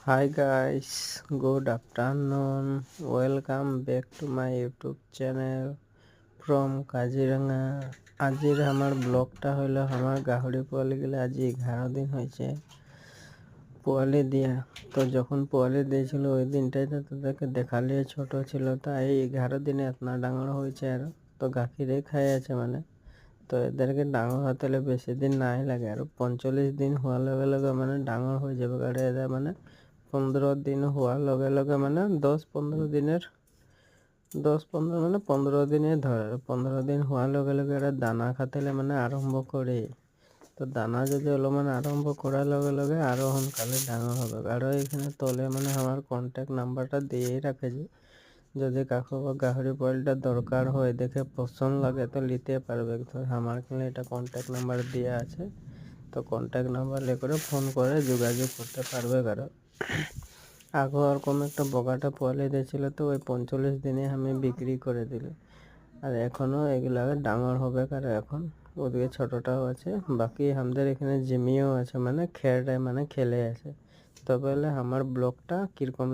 Hi guys, good afternoon. Welcome back to my YouTube channel from Kaziranga. আজির আমার ব্লগটা হলো আমার গাহরি পোয়ালি গেলে আজ 11 দিন হয়েছে পোয়ালি দিয়া। তো যখন পোয়ালি দিয়েছিল ওই দিনটাই তো তোদেরকে দেখালে ছোট ছিল, তাই 11 দিনে এতনা ডাঙর হয়েছে আর তো গাখিরে খাই আছে মানে। তো এদেরকে ডাঙর হতে হলে বেশি দিন নাই লাগে, আর 45 দিন হওয়ার লগে লগে মানে ডাঙর হয়ে যাবে। কারণ এদের মানে 15 দিন হওয়ার লগে লগে মানে 10-15 মানে 15 দিনে ধরে 15 দিন হওয়ার লগে লগে এরা দানা খাতেলে মানে আরম্ভ করে। তো দানা যদি অলপমান আরম্ভ করার লগে লগে আরো সোনকালে ডাঙর হবে। আৰু এখানে তলে মানে আমার কন্ট্যাক্ট নাম্বারটা দিয়েই রাখেছি, যদি কাকু গাহরি পোয়ালিটা দরকার হয় দেখে পছন্দ লাগে তো নিতে পারবে। তো আমার এখানে এটা কন্ট্যাক্ট নাম্বার দেওয়া আছে, তো কন্ট্যাক্ট নাম্বার করে ফোন করে যোগাযোগ করতে পারবে। কারো আগো ওরকম একটা বগাটা পোয়ালি দিয়েছিল, তো ওই 45 দিনে আমি বিক্রি করে দিল। আর এখনও এগুলা ডাঙর হবে, কারণ এখন ওদিকে ছোটটাও আছে, বাকি আমাদের এখানে জিমিও আছে মানে খেড়ে মানে খেলে আছে। তবে আমার ব্লগটা কীরকম